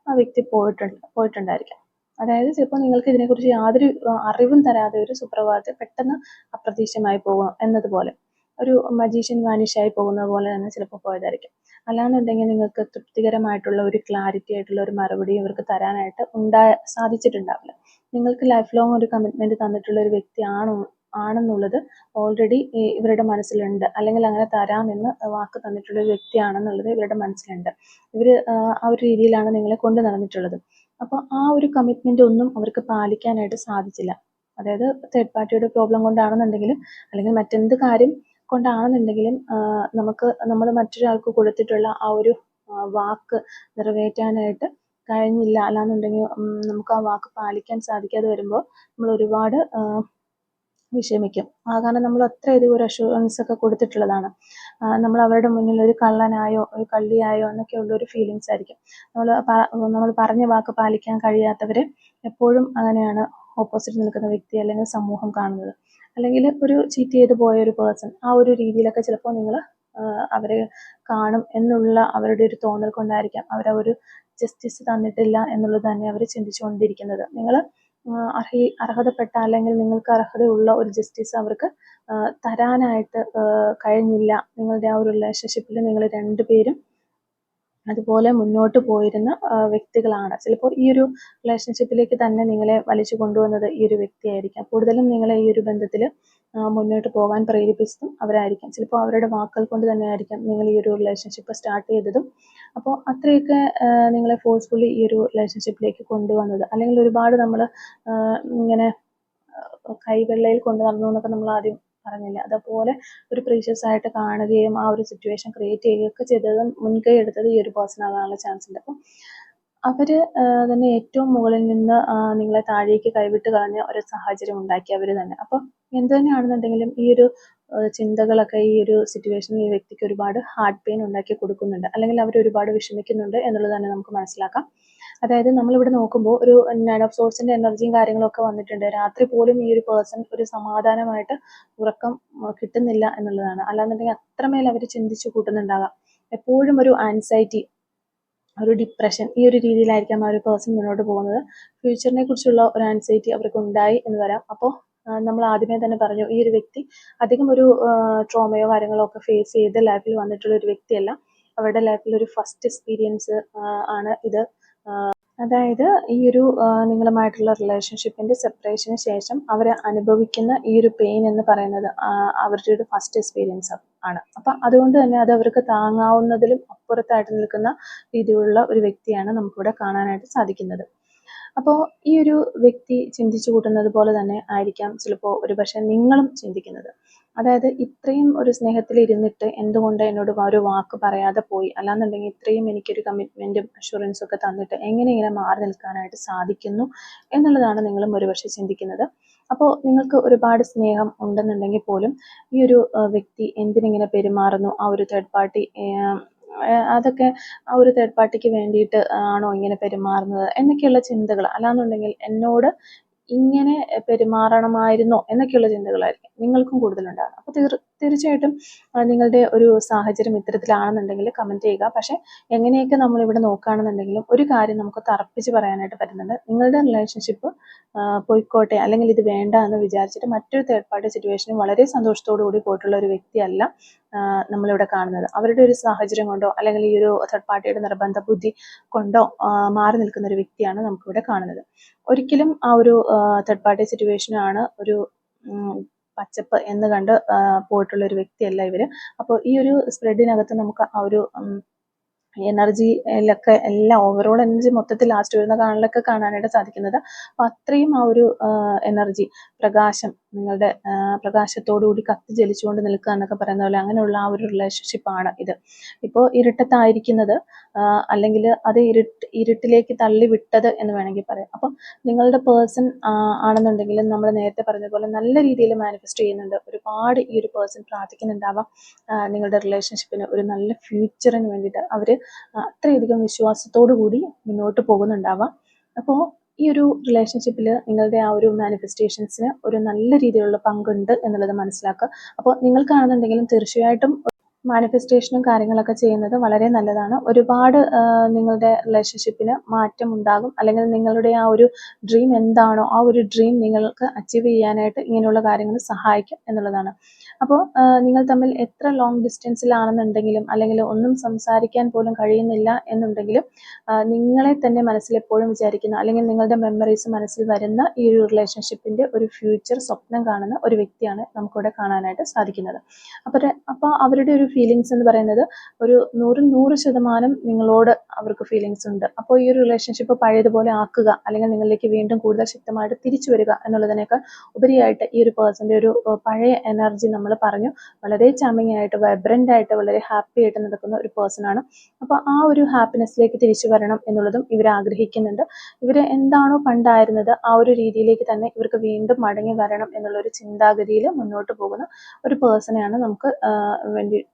ആ വ്യക്തി പോയിട്ടുണ്ടായിരിക്കാം. അതായത് ചിലപ്പോൾ നിങ്ങൾക്ക് ഇതിനെക്കുറിച്ച് യാതൊരു അറിവും തരാതെ ഒരു സുപ്രഭാതത്തിൽ പെട്ടെന്ന് അപ്രത്യക്ഷമായി പോകും എന്നതുപോലെ, ഒരു മജീഷ്യൻ വാനിഷായി പോകുന്നത് പോലെ തന്നെ ചിലപ്പോൾ പോയതായിരിക്കും. അല്ലാന്നുണ്ടെങ്കിൽ നിങ്ങൾക്ക് തൃപ്തികരമായിട്ടുള്ള ഒരു ക്ലാരിറ്റി ആയിട്ടുള്ള ഒരു മറുപടി ഇവർക്ക് തരാനായിട്ട് സാധിച്ചിട്ടുണ്ടാവില്ല. നിങ്ങൾക്ക് ലൈഫ് ലോങ് ഒരു കമ്മിറ്റ്മെൻറ്റ് തന്നിട്ടുള്ള ഒരു വ്യക്തി ആണെന്നുള്ളത് ഓൾറെഡി ഇവരുടെ മനസ്സിലുണ്ട്, അല്ലെങ്കിൽ അങ്ങനെ തരാമെന്ന് വാക്ക് തന്നിട്ടുള്ള ഒരു വ്യക്തിയാണെന്നുള്ളത് ഇവരുടെ മനസ്സിലുണ്ട്. ഇവർ ആ ഒരു രീതിയിലാണ് നിങ്ങളെ കൊണ്ട് നടന്നിട്ടുള്ളത്. അപ്പോൾ ആ ഒരു കമ്മിറ്റ്മെൻ്റ് ഒന്നും അവർക്ക് പാലിക്കാനായിട്ട് സാധിച്ചില്ല. അതായത് തേർഡ് പാർട്ടിയുടെ പ്രോബ്ലം കൊണ്ടാണെന്നുണ്ടെങ്കിലും, അല്ലെങ്കിൽ മറ്റെന്ത് കാര്യം കൊണ്ടാണെന്നുണ്ടെങ്കിലും നമ്മൾ മറ്റൊരാൾക്ക് കൊടുത്തിട്ടുള്ള ആ ഒരു വാക്ക് നിറവേറ്റാനായിട്ട് കഴിഞ്ഞില്ല, അല്ലാന്നുണ്ടെങ്കിൽ നമുക്ക് ആ വാക്ക് പാലിക്കാൻ സാധിക്കാതെ വരുമ്പോൾ നമ്മൾ ഒരുപാട് വിഷമിക്കും. കാരണം നമ്മൾ അത്രയധികം ഒരു അഷുറൻസ് ഒക്കെ കൊടുത്തിട്ടുള്ളതാണ്. നമ്മൾ അവരുടെ മുന്നിൽ ഒരു കള്ളനായോ ഒരു കള്ളിയായോ എന്നൊക്കെയുള്ള ഒരു ഫീലിങ്സ് ആയിരിക്കും. നമ്മൾ പറഞ്ഞ വാക്ക് പാലിക്കാൻ കഴിയാത്തവരെ എപ്പോഴും അങ്ങനെയാണ് ഓപ്പോസിറ്റ് നിൽക്കുന്ന വ്യക്തി അല്ലെങ്കിൽ സമൂഹം കാണുന്നത്. അല്ലെങ്കിൽ ഒരു ചീറ്റ് ചെയ്ത് പോയ ഒരു പേഴ്സൺ, ആ ഒരു രീതിയിലൊക്കെ ചിലപ്പോൾ നിങ്ങൾ അവരെ കാണും എന്നുള്ള അവരുടെ ഒരു തോന്നൽ കൊണ്ടായിരിക്കാം അവർ ഒരു ജസ്റ്റിസ് തന്നിട്ടില്ല എന്നുള്ളത് തന്നെ അവർ ചിന്തിച്ചുകൊണ്ടിരിക്കുന്നത്. നിങ്ങൾ അർഹതപ്പെട്ട, അല്ലെങ്കിൽ നിങ്ങൾക്ക് അർഹതയുള്ള ഒരു ജസ്റ്റിസ് അവർക്ക് തരാനായിട്ട് കഴിഞ്ഞില്ല. നിങ്ങളുടെ ആ ഒരു റിലേഷൻഷിപ്പിൽ നിങ്ങൾ രണ്ടുപേരും അതുപോലെ മുന്നോട്ട് പോയിരുന്ന വ്യക്തികളാണ്. ചിലപ്പോൾ ഈ ഒരു റിലേഷൻഷിപ്പിലേക്ക് തന്നെ നിങ്ങളെ വലിച്ചു കൊണ്ടുവന്നത് ഈ ഒരു വ്യക്തിയായിരിക്കാം. കൂടുതലും നിങ്ങളെ ഈ ഒരു ബന്ധത്തിൽ മുന്നോട്ട് പോകാൻ പ്രേരിപ്പിച്ചതും അവരായിരിക്കാം. ചിലപ്പോൾ അവരുടെ വാക്കുകൾ കൊണ്ട് തന്നെയായിരിക്കാം നിങ്ങൾ ഈ ഒരു റിലേഷൻഷിപ്പ് സ്റ്റാർട്ട് ചെയ്തതും. അപ്പോൾ അത്രയൊക്കെ നിങ്ങളെ ഫോഴ്സ്ഫുള്ളി ഈ ഒരു റിലേഷൻഷിപ്പിലേക്ക് കൊണ്ടുവന്നത്, അല്ലെങ്കിൽ ഒരുപാട് നമ്മൾ ഇങ്ങനെ കൈവെള്ളയിൽ കൊണ്ടു നടന്നു എന്നൊക്കെ നമ്മൾ ആദ്യം പറഞ്ഞില്ലേ, അതുപോലെ ഒരു പ്രീഷ്യസ് ആയിട്ട് കാണുകയും ആ ഒരു സിറ്റുവേഷൻ ക്രിയേറ്റ് ചെയ്യുകയൊക്കെ ചെയ്തതും മുൻകൈ എടുത്തത് ഈ ഒരു പേഴ്സൺ ആകാനുള്ള ചാൻസ് ഉണ്ട്. അപ്പം അവര് തന്നെ ഏറ്റവും മുകളിൽ നിന്ന് നിങ്ങളെ താഴേക്ക് കൈവിട്ട് കളഞ്ഞ ഒരു സാഹചര്യം ഉണ്ടാക്കി അവർ തന്നെ. അപ്പോൾ എന്ത് തന്നെയാണെന്നുണ്ടെങ്കിലും ഈ ഒരു ചിന്തകളൊക്കെ ഈ ഒരു സിറ്റുവേഷനിൽ ഈ വ്യക്തിക്ക് ഒരുപാട് ഹാർട്ട് പെയിൻ ഉണ്ടാക്കി കൊടുക്കുന്നുണ്ട്, അല്ലെങ്കിൽ അവർ ഒരുപാട് വിഷമിക്കുന്നുണ്ട് എന്നുള്ളത് തന്നെ നമുക്ക് മനസ്സിലാക്കാം. അതായത് നമ്മളിവിടെ നോക്കുമ്പോൾ ഒരു 9 ഓഫ് സോഴ്സിന്റെ എനർജിയും കാര്യങ്ങളൊക്കെ വന്നിട്ടുണ്ട്. രാത്രി പോലും ഈ ഒരു പേഴ്സൺ ഒരു സമാധാനമായിട്ട് ഉറക്കം കിട്ടുന്നില്ല എന്നുള്ളതാണ്. അല്ലാന്നുണ്ടെങ്കിൽ അത്രമേൽ അവർ ചിന്തിച്ചു കൂട്ടുന്നുണ്ടാകാം. എപ്പോഴും ഒരു ആൻസൈറ്റി, ഒരു ഡിപ്രഷൻ, ഈ ഒരു രീതിയിലായിരിക്കാം ആ ഒരു പേഴ്സൺ മുന്നോട്ട് പോകുന്നത്. ഫ്യൂച്ചറിനെ കുറിച്ചുള്ള ഒരു ആൻസൈറ്റി അവർക്ക് ഉണ്ടായി എന്ന് വരാം. അപ്പോൾ നമ്മൾ ആദ്യമേ തന്നെ പറഞ്ഞു, ഈ ഒരു വ്യക്തി അധികം ഒരു ട്രോമയോ കാര്യങ്ങളോ ഒക്കെ ഫേസ് ചെയ്ത് ലൈഫിൽ വന്നിട്ടുള്ള ഒരു വ്യക്തിയല്ല. അവരുടെ ലൈഫിൽ ഒരു ഫസ്റ്റ് എക്സ്പീരിയൻസ് ആണ് ഇത്. അതായത് ഈ ഒരു നിങ്ങളുമായിട്ടുള്ള റിലേഷൻഷിപ്പിന്റെ സെപ്പറേഷന് ശേഷം അവർ അനുഭവിക്കുന്ന ഈ ഒരു പെയിൻ എന്ന് പറയുന്നത് അവരുടെ ഒരു ഫസ്റ്റ് എക്സ്പീരിയൻസ് ആണ്. അപ്പം അതുകൊണ്ട് തന്നെ അത് അവർക്ക് താങ്ങാവുന്നതിലും അപ്പുറത്തായിട്ട് നിൽക്കുന്ന രീതിയിലുള്ള ഒരു വ്യക്തിയാണ് നമുക്കിവിടെ കാണാനായിട്ട് സാധിക്കുന്നത്. അപ്പോൾ ഈ ഒരു വ്യക്തി ചിന്തിച്ചു കൂട്ടുന്നത് പോലെ തന്നെ ആയിരിക്കാം ചിലപ്പോൾ ഒരുപക്ഷെ നിങ്ങളും ചിന്തിക്കുന്നത്. അതായത് ഇത്രയും ഒരു സ്നേഹത്തിൽ ഇരുന്നിട്ട് എന്തുകൊണ്ട് എന്നോട് ഒരു വാക്ക് പറയാതെ പോയി, അല്ലാന്നുണ്ടെങ്കിൽ ഇത്രയും എനിക്കൊരു കമ്മിറ്റ്മെന്റും അഷുറൻസും ഒക്കെ തന്നിട്ട് എങ്ങനെ ഇങ്ങനെ മാറി നിൽക്കാനായിട്ട് സാധിക്കുന്നു എന്നുള്ളതാണ് നിങ്ങളും ഒരുപക്ഷെ ചിന്തിക്കുന്നത്. അപ്പോൾ നിങ്ങൾക്ക് ഒരുപാട് സ്നേഹം ഉണ്ടെന്നുണ്ടെങ്കിൽ പോലും ഈ ഒരു വ്യക്തി എന്തിനിങ്ങനെ പെരുമാറുന്നു, ആ ഒരു തേർഡ് പാർട്ടി അതൊക്കെ ആ ഒരു തേർഡ് പാർട്ടിക്ക് വേണ്ടിയിട്ട് ആണോ ഇങ്ങനെ പെരുമാറുന്നത് എന്നൊക്കെയുള്ള ചിന്തകൾ, അല്ലാന്നുണ്ടെങ്കിൽ എന്നോട് ഇങ്ങനെ പെരുമാറണമായിരുന്നോ എന്നൊക്കെയുള്ള ചിന്തകളായിരിക്കും നിങ്ങൾക്കും കൂടുതലുണ്ടാകുക. അപ്പോൾ തീർച്ചയായിട്ടും നിങ്ങളുടെ ഒരു സാഹചര്യം ഇത്തരത്തിലാണെന്നുണ്ടെങ്കിൽ കമൻറ്റ് ചെയ്യുക. പക്ഷേ എങ്ങനെയൊക്കെ നമ്മളിവിടെ നോക്കുകയാണെന്നുണ്ടെങ്കിലും ഒരു കാര്യം നമുക്ക് തറപ്പിച്ച് പറയാനായിട്ട് പറ്റുന്നുണ്ട്. നിങ്ങളുടെ റിലേഷൻഷിപ്പ് പോയിക്കോട്ടെ, അല്ലെങ്കിൽ ഇത് വേണ്ട എന്ന് വിചാരിച്ചിട്ട് മറ്റൊരു തേർഡ് പാർട്ടി സിറ്റുവേഷനും വളരെ സന്തോഷത്തോടു കൂടി പോയിട്ടുള്ള ഒരു വ്യക്തിയല്ല നമ്മളിവിടെ കാണുന്നത്. അവരുടെ ഒരു സാഹചര്യം കൊണ്ടോ അല്ലെങ്കിൽ ഈ ഒരു തേർഡ് പാർട്ടിയുടെ നിർബന്ധ ബുദ്ധി കൊണ്ടോ മാറി നിൽക്കുന്ന ഒരു വ്യക്തിയാണ് നമുക്കിവിടെ കാണുന്നത്. ഒരിക്കലും ആ ഒരു തേർഡ് പാർട്ടി സിറ്റുവേഷനാണ് ഒരു പച്ചപ്പ് എന്ന് കണ്ട് പോയിട്ടുള്ള ഒരു വ്യക്തിയല്ല ഇവര്. അപ്പോൾ ഈ ഒരു സ്പ്രെഡിനകത്ത് നമുക്ക് ആ ഒരു എനർജിയിലൊക്കെ എല്ലാം ഓവറോൾ എനർജി മൊത്തത്തിൽ ലാസ്റ്റ് വരുന്ന കാണലൊക്കെ കാണാനായിട്ട് സാധിക്കുന്നത്. അപ്പോൾ അത്രയും ആ ഒരു എനർജി, പ്രകാശം, നിങ്ങളുടെ പ്രകാശത്തോടു കൂടി കത്തി ജലിച്ചുകൊണ്ട് നിൽക്കുക എന്നൊക്കെ പറയുന്ന പോലെ അങ്ങനെയുള്ള ആ ഒരു റിലേഷൻഷിപ്പാണ് ഇത്. ഇപ്പോൾ ഇരുട്ടത്തായിരിക്കുന്നത് അല്ലെങ്കിൽ അത് ഇരുട്ടിലേക്ക് തള്ളി വിട്ടത് എന്ന് വേണമെങ്കിൽ പറയാം. അപ്പം നിങ്ങളുടെ പേഴ്സൺ ആണെന്നുണ്ടെങ്കിൽ നമ്മൾ നേരത്തെ പറഞ്ഞ പോലെ നല്ല രീതിയിൽ മാനിഫെസ്റ്റ് ചെയ്യുന്നുണ്ട്. ഒരുപാട് ഈ ഒരു പേഴ്സൺ പ്രാർത്ഥിക്കുന്നുണ്ടാവാം നിങ്ങളുടെ റിലേഷൻഷിപ്പിന് ഒരു നല്ല ഫ്യൂച്ചറിന് വേണ്ടിയിട്ട്. അവർ അത്രയധികം വിശ്വാസത്തോടു കൂടി മുന്നോട്ട് പോകുന്നുണ്ടാവാം. അപ്പോൾ ഈ ഒരു റിലേഷൻഷിപ്പിൽ നിങ്ങളുടെ ആ ഒരു മാനിഫെസ്റ്റേഷൻസിന് ഒരു നല്ല രീതിയിലുള്ള പങ്കുണ്ട് എന്നുള്ളത് മനസ്സിലാക്കുക. അപ്പോൾ നിങ്ങൾക്കാണെന്നുണ്ടെങ്കിലും തീർച്ചയായിട്ടും മാനിഫെസ്റ്റേഷനും കാര്യങ്ങളൊക്കെ ചെയ്യുന്നത് വളരെ നല്ലതാണ്. ഒരുപാട് നിങ്ങളുടെ റിലേഷൻഷിപ്പിന് മാറ്റം ഉണ്ടാകും, അല്ലെങ്കിൽ നിങ്ങളുടെ ആ ഒരു ഡ്രീം എന്താണോ ആ ഒരു ഡ്രീം നിങ്ങൾക്ക് അച്ചീവ് ചെയ്യാനായിട്ട് ഇങ്ങനെയുള്ള കാര്യങ്ങൾ സഹായിക്കും എന്നുള്ളതാണ്. അപ്പോൾ നിങ്ങൾ തമ്മിൽ എത്ര ലോങ് ഡിസ്റ്റൻസിലാണെന്നുണ്ടെങ്കിലും അല്ലെങ്കിൽ ഒന്നും സംസാരിക്കാൻ പോലും കഴിയുന്നില്ല എന്നുണ്ടെങ്കിലും നിങ്ങളെ തന്നെ മനസ്സിൽ എപ്പോഴും വിചാരിക്കുന്ന, അല്ലെങ്കിൽ നിങ്ങളുടെ മെമ്മറീസ് മനസ്സിൽ വരുന്ന ഈ ഒരു റിലേഷൻഷിപ്പിന്റെ ഒരു ഫ്യൂച്ചർ സ്വപ്നം കാണുന്ന ഒരു വ്യക്തിയാണ് നമുക്കിവിടെ കാണാനായിട്ട് സാധിക്കുന്നത്. അപ്പോൾ അവരുടെ ഒരു ഫീലിങ്സ് എന്ന് പറയുന്നത് ഒരു 100% നിങ്ങളോട് അവർക്ക് ഫീലിങ്സ് ഉണ്ട്. അപ്പോൾ ഈ ഒരു റിലേഷൻഷിപ്പ് പഴയതുപോലെ ആക്കുക, അല്ലെങ്കിൽ നിങ്ങളിലേക്ക് വീണ്ടും കൂടുതൽ ശക്തമായിട്ട് തിരിച്ചു വരിക എന്നുള്ളതിനേക്കാൾ ഉപരിയായിട്ട് ഈ ഒരു പേഴ്സന്റെ ഒരു പഴയ എനർജി നമ്മൾ പറഞ്ഞു വളരെ ചാമിങ് ആയിട്ട്, വൈബ്രന്റ് ആയിട്ട്, വളരെ ഹാപ്പി ആയിട്ട് നടക്കുന്ന ഒരു പേഴ്സൺ ആണ്. അപ്പോൾ ആ ഒരു ഹാപ്പിനെസ്സിലേക്ക് തിരിച്ചു വരണം എന്നുള്ളതും ഇവർ ആഗ്രഹിക്കുന്നുണ്ട്. ഇവർ എന്താണോ പണ്ടായിരുന്നത് ആ ഒരു രീതിയിലേക്ക് തന്നെ ഇവർക്ക് വീണ്ടും മടങ്ങി വരണം എന്നുള്ള ഒരു ചിന്താഗതിയിൽ മുന്നോട്ട് പോകുന്ന ഒരു പേഴ്സണെയാണ് നമുക്ക്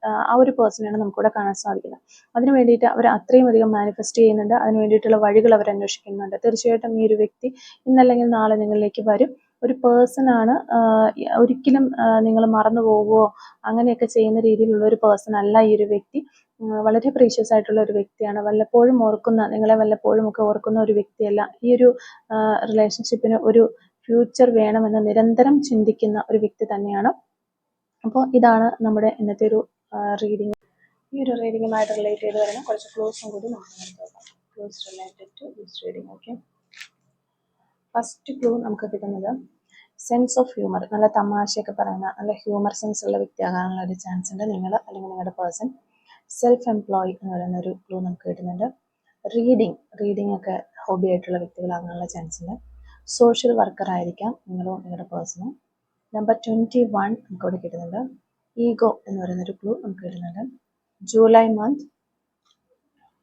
ആ ഒരു പേഴ്സണെയാണ് നമുക്കിവിടെ കാണാൻ സാധിക്കുന്നത്. അതിന് വേണ്ടിയിട്ട് അവർ അത്രയും അധികം മാനിഫെസ്റ്റ് ചെയ്യുന്നുണ്ട്. അതിന് വേണ്ടിയിട്ടുള്ള വഴികൾ അവർ അന്വേഷിക്കുന്നുണ്ട്. തീർച്ചയായിട്ടും ഈ ഒരു വ്യക്തി ഇന്നല്ലെങ്കിൽ നാളെ നിങ്ങളിലേക്ക് വരും. ഒരു പേഴ്സണാണ്, ഒരിക്കലും നിങ്ങൾ മറന്നു പോവുകയോ അങ്ങനെയൊക്കെ ചെയ്യുന്ന രീതിയിലുള്ള ഒരു പേഴ്സൺ അല്ല ഈ ഒരു വ്യക്തി. വളരെ പ്രീഷ്യസ് ആയിട്ടുള്ള ഒരു വ്യക്തിയാണ്. വല്ലപ്പോഴും ഓർക്കുന്ന, നിങ്ങളെ വല്ലപ്പോഴും ഒക്കെ ഓർക്കുന്ന ഒരു വ്യക്തിയല്ല. ഈ ഒരു റിലേഷൻഷിപ്പിന് ഒരു ഫ്യൂച്ചർ വേണമെന്ന് നിരന്തരം ചിന്തിക്കുന്ന ഒരു വ്യക്തി തന്നെയാണ്. അപ്പോൾ ഇതാണ് നമ്മുടെ ഇന്നത്തെ ഒരു റീഡിങ്. ഈ ഒരു റീഡിങ്ങുമായിട്ട് റിലേറ്റ് ചെയ്ത് വരുന്ന കുറച്ച് ക്ലൂസും കൂടി നമുക്ക് നോക്കാം. Clues related to this reading. Okay, first clue നമുക്ക് കിട്ടുന്നത്, സെൻസ് ഓഫ് ഹ്യൂമർ, നല്ല തമാശയൊക്കെ പറയുന്ന നല്ല ഹ്യൂമർ സെൻസ് ഉള്ള വ്യക്തിയാകാനുള്ള ഒരു ചാൻസ് ഉണ്ട് നിങ്ങൾ അല്ലെങ്കിൽ നിങ്ങളുടെ പേഴ്സൺ. സെൽഫ് എംപ്ലോയ് എന്ന് പറയുന്ന ഒരു ക്ലൂ നമുക്ക് കിട്ടുന്നുണ്ട്. റീഡിങ് ഒക്കെ ഹോബി ആയിട്ടുള്ള വ്യക്തികളാകാനുള്ള ചാൻസ് ഉണ്ട്. സോഷ്യൽ വർക്കർ ആയിരിക്കാം നിങ്ങളും നിങ്ങളുടെ പേഴ്സണും. നമ്പർ 21 നമുക്ക് ഇവിടെ കിട്ടുന്നുണ്ട്. ഈഗോ എന്ന് പറയുന്നൊരു ക്ലൂ നമുക്ക് കിട്ടുന്നുണ്ട്. ജൂലൈ മന്ത്,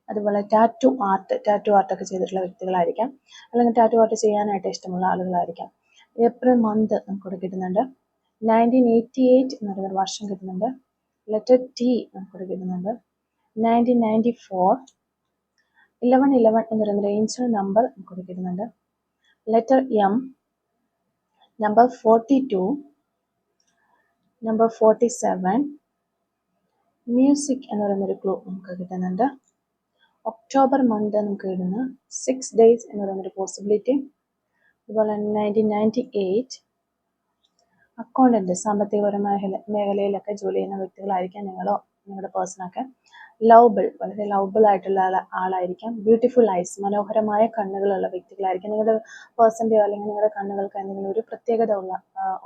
അതുപോലെ ടാറ്റു ആർട്ടൊക്കെ ചെയ്തിട്ടുള്ള വ്യക്തികളായിരിക്കാം, അല്ലെങ്കിൽ ടാറ്റു ആർട്ട് ചെയ്യാനായിട്ട് ഇഷ്ടമുള്ള ആളുകളായിരിക്കാം. ഏപ്രിൽ മന്ത് നമുക്കിവിടെ കിട്ടുന്നുണ്ട്. 1988 എന്ന് പറയുന്ന വർഷം കിട്ടുന്നുണ്ട്. ലെറ്റർ ടി നമുക്കിവിടെ കിട്ടുന്നുണ്ട്. 1994, 1111 എന്ന് പറയുന്ന ഏഞ്ചൽ നമ്പർ നമുക്കിവിടെ കിട്ടുന്നുണ്ട്. Letter M, number 42, number 47, music എന്ന് പറയുന്നൊരു ക്ലൂ നമുക്ക് കിട്ടുന്നുണ്ട്. ഒക്ടോബർ മന്ത് നമുക്ക് കിട്ടുന്ന 6 ഡേയ്സ് എന്ന് പറയുന്നൊരു പോസിബിലിറ്റി. അതുപോലെ 1998, അക്കൗണ്ടന്റ്, സാമ്പത്തികപരമായ മേഖലയിലൊക്കെ ജോലി ചെയ്യുന്ന വ്യക്തികളായിരിക്കാം നിങ്ങളോ നിങ്ങളുടെ പേഴ്സണൊക്കെ. ലവബിൾ, വളരെ ലവബിൾ ആയിട്ടുള്ള ആളായിരിക്കാം. ബ്യൂട്ടിഫുൾ ഐസ്, മനോഹരമായ കണ്ണുകളുള്ള വ്യക്തികളായിരിക്കും നിങ്ങളുടെ പേഴ്സൻ്റെയോ അല്ലെങ്കിൽ നിങ്ങളുടെ കണ്ണുകൾക്ക് എന്തെങ്കിലും ഒരു പ്രത്യേകത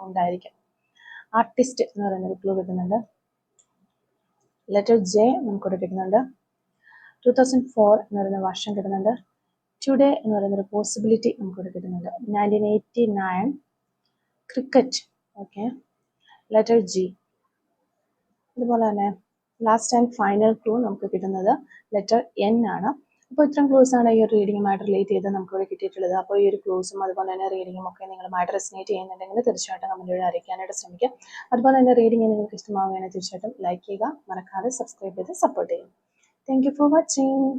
ഉണ്ടായിരിക്കും. ആർട്ടിസ്റ്റ് എന്ന് പറയുന്നൊരു ക്ലൂ കിട്ടുന്നുണ്ട്. ലെറ്റർ ജെ നമുക്കിവിടെ കിട്ടുന്നുണ്ട്. 2004 എന്ന് പറയുന്ന വർഷം കിട്ടുന്നുണ്ട്. ടുഡേ എന്ന് പറയുന്നൊരു പോസിബിലിറ്റി നമുക്കിവിടെ കിട്ടുന്നുണ്ട്. 1989, ക്രിക്കറ്റ്. Okay, letter G. അതുപോലെ തന്നെ ലാസ്റ്റ് ആൻഡ് ഫൈനൽ ക്ലൂ നമുക്ക് കിട്ടുന്നത് ലെറ്റർ എൻ ആണ്. അപ്പോൾ ഇത്രയും ക്ലൂസ് ആണ് ഈ ഒരു റീഡിങ്ങുമായിട്ട് റിലേറ്റ് ചെയ്ത് നമുക്കിവിടെ കിട്ടിയിട്ടുള്ളത്. അപ്പോൾ ഈ ഒരു ക്ലൂസും അതുപോലെ തന്നെ റീഡിങ്ങും ഒക്കെ നിങ്ങളുമായിട്ട് റെസിനേറ്റ് ചെയ്യുന്നുണ്ടെങ്കിൽ തീർച്ചയായിട്ടും കമൻറ്റിലൂടെ അറിയിക്കാനായിട്ട് ശ്രമിക്കുക. അതുപോലെ തന്നെ റീഡിങ് നിങ്ങൾക്ക് ഇഷ്ടമാവുകയാണെങ്കിൽ തീർച്ചയായിട്ടും ലൈക്ക് ചെയ്യുക, മറക്കാതെ സബ്സ്ക്രൈബ് ചെയ്ത് സപ്പോർട്ട് ചെയ്യുക. Thank you for watching.